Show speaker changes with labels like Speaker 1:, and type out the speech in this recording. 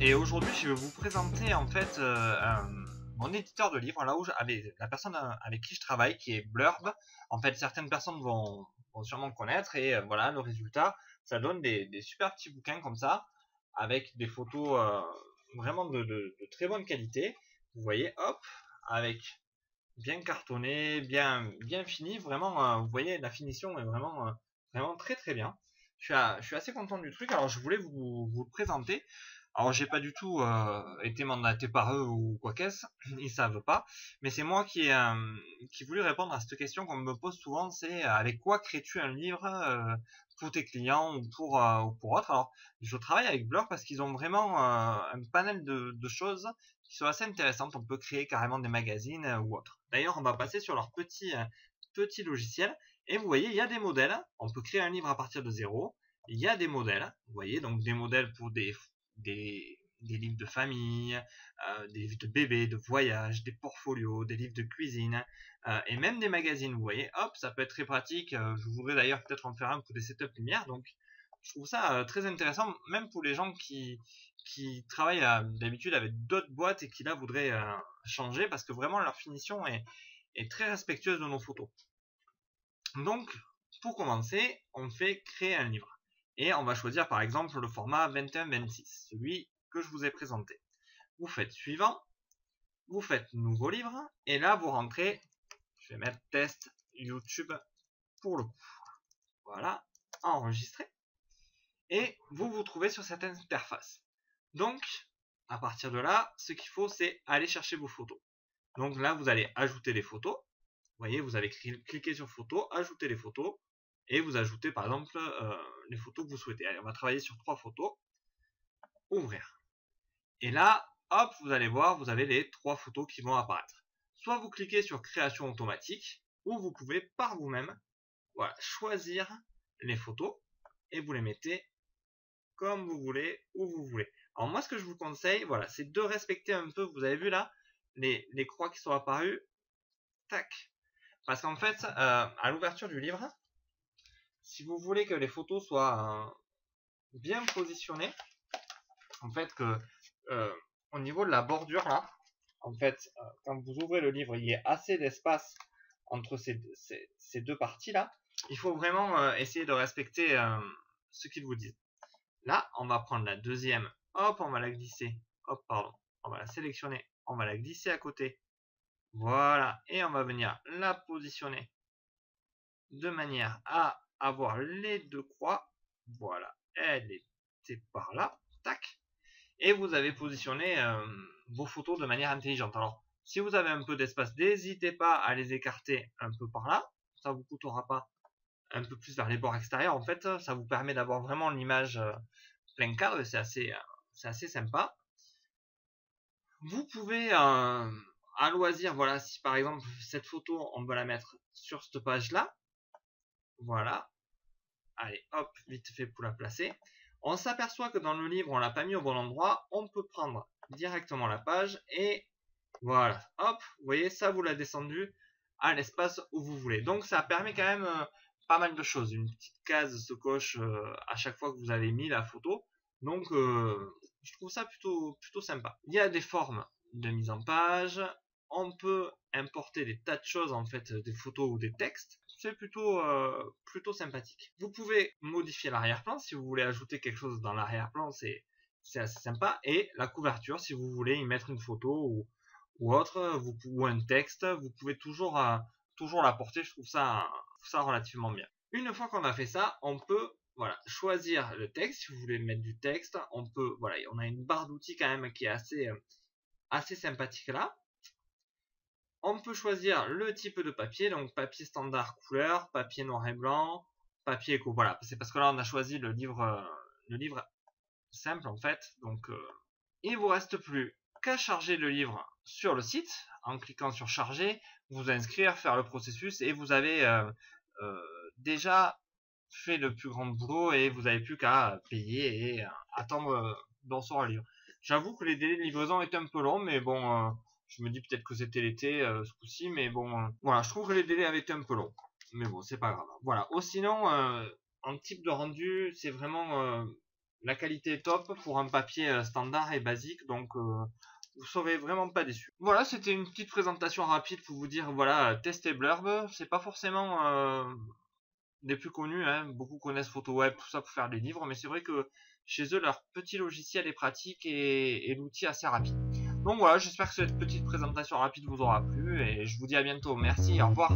Speaker 1: et aujourd'hui je vais vous présenter en fait mon éditeur de livres, là où avec la personne avec qui je travaille, qui est Blurb. En fait, certaines personnes vont sûrement le connaître, et voilà, le résultat, ça donne des super petits bouquins comme ça, avec des photos vraiment de très bonne qualité. Vous voyez, hop, avec bien cartonné, bien fini, vraiment, vous voyez, la finition est vraiment très très bien. Je suis assez content du truc, alors je voulais vous le présenter. Alors j'ai pas du tout été mandaté par eux ou quoi qu'est-ce, ils savent pas, mais c'est moi qui voulais répondre à cette question qu'on me pose souvent, c'est avec quoi crées-tu un livre pour tes clients ou pour autre. Alors je travaille avec Blur parce qu'ils ont vraiment un panel de choses qui sont assez intéressantes. On peut créer carrément des magazines ou autre. D'ailleurs, on va passer sur leur petit logiciel, et vous voyez, il y a des modèles. On peut créer un livre à partir de zéro. Il y a des modèles, vous voyez, donc des modèles pour des livres de famille, des livres de bébé, de voyage, des portfolios, des livres de cuisine, et même des magazines. Vous voyez, hop, ça peut être très pratique. Je voudrais d'ailleurs peut-être en faire un pour des setups lumière, donc je trouve ça très intéressant, même pour les gens qui travaillent d'habitude avec d'autres boîtes et qui là voudraient changer, parce que vraiment leur finition est très respectueuse de nos photos. Donc, pour commencer, on fait créer un livre. Et on va choisir par exemple le format 21-26, celui que je vous ai présenté. Vous faites suivant, vous faites nouveau livre, et là vous rentrez, je vais mettre test YouTube pour le coup. Voilà, enregistré. Et vous vous trouvez sur cette interface. Donc, à partir de là, ce qu'il faut, c'est aller chercher vos photos. Donc là, vous allez ajouter les photos. Vous voyez, vous allez cliquer sur photos, ajouter les photos, et vous ajoutez par exemple les photos que vous souhaitez. Allez, on va travailler sur 3 photos. Ouvrir. Et là, hop, vous allez voir, vous avez les 3 photos qui vont apparaître. Soit vous cliquez sur création automatique, ou vous pouvez par vous-même, voilà, choisir les photos et vous les mettez comme vous voulez, où vous voulez. Alors moi, ce que je vous conseille, voilà, c'est de respecter un peu, vous avez vu là, les croix qui sont apparues, tac. Parce qu'en fait, à l'ouverture du livre, si vous voulez que les photos soient bien positionnées, en fait, que au niveau de la bordure là, en fait, quand vous ouvrez le livre, il y a assez d'espace entre ces deux parties là. Il faut vraiment essayer de respecter ce qu'ils vous disent. Là, on va prendre la deuxième, hop, on va la glisser, hop, pardon, on va la sélectionner, on va la glisser à côté. Voilà, et on va venir la positionner de manière à avoir les deux croix. Voilà, elle était par là, tac. Et vous avez positionné vos photos de manière intelligente. Alors, si vous avez un peu d'espace, n'hésitez pas à les écarter un peu par là. Ça vous coûtera pas un peu plus vers les bords extérieurs. En fait, ça vous permet d'avoir vraiment l'image plein cadre, et c'est assez sympa. Vous pouvez à loisir, voilà, si par exemple cette photo, on veut la mettre sur cette page-là, voilà, allez, hop, vite fait pour la placer. On s'aperçoit que dans le livre, on l'a pas mis au bon endroit, on peut prendre directement la page, et voilà, hop, vous voyez, ça vous l'a descendu à l'espace où vous voulez. Donc ça permet quand même pas mal de choses. Une petite case se coche à chaque fois que vous avez mis la photo. Donc je trouve ça plutôt sympa. Il y a des formes de mise en page. On peut importer des tas de choses, en fait, des photos ou des textes. C'est plutôt sympathique. Vous pouvez modifier l'arrière-plan si vous voulez ajouter quelque chose dans l'arrière-plan, c'est assez sympa. Et la couverture, si vous voulez y mettre une photo ou autre, ou un texte, vous pouvez toujours l'apporter. Je trouve ça relativement bien. Une fois qu'on a fait ça, on peut voilà, choisir le texte. Si vous voulez mettre du texte, on peut, voilà, on a une barre d'outils quand même qui est assez sympathique là. On peut choisir le type de papier, donc papier standard couleur, papier noir et blanc, papier éco. Voilà, c'est parce que là on a choisi le livre simple en fait. Donc il vous reste plus qu'à charger le livre sur le site. En cliquant sur charger, vous inscrire, faire le processus, et vous avez déjà fait le plus grand boulot, et vous n'avez plus qu'à payer et attendre d'en sortir le livre. J'avoue que les délais de livraison étaient un peu longs, mais bon, je me dis peut-être que c'était l'été ce coup-ci, mais bon, voilà, je trouve que les délais avaient été un peu longs, mais bon, c'est pas grave. Voilà. Sinon, en type de rendu, c'est vraiment la qualité est top pour un papier standard et basique, donc vous serez vraiment pas déçu. Voilà, c'était une petite présentation rapide pour vous dire, voilà, testez Blurb. C'est pas forcément des plus connus, hein. Beaucoup connaissent PhotoWeb, tout ça pour faire des livres, mais c'est vrai que chez eux, leur petit logiciel est pratique et l'outil assez rapide. Donc voilà, j'espère que cette petite présentation rapide vous aura plu et je vous dis à bientôt. Merci, au revoir.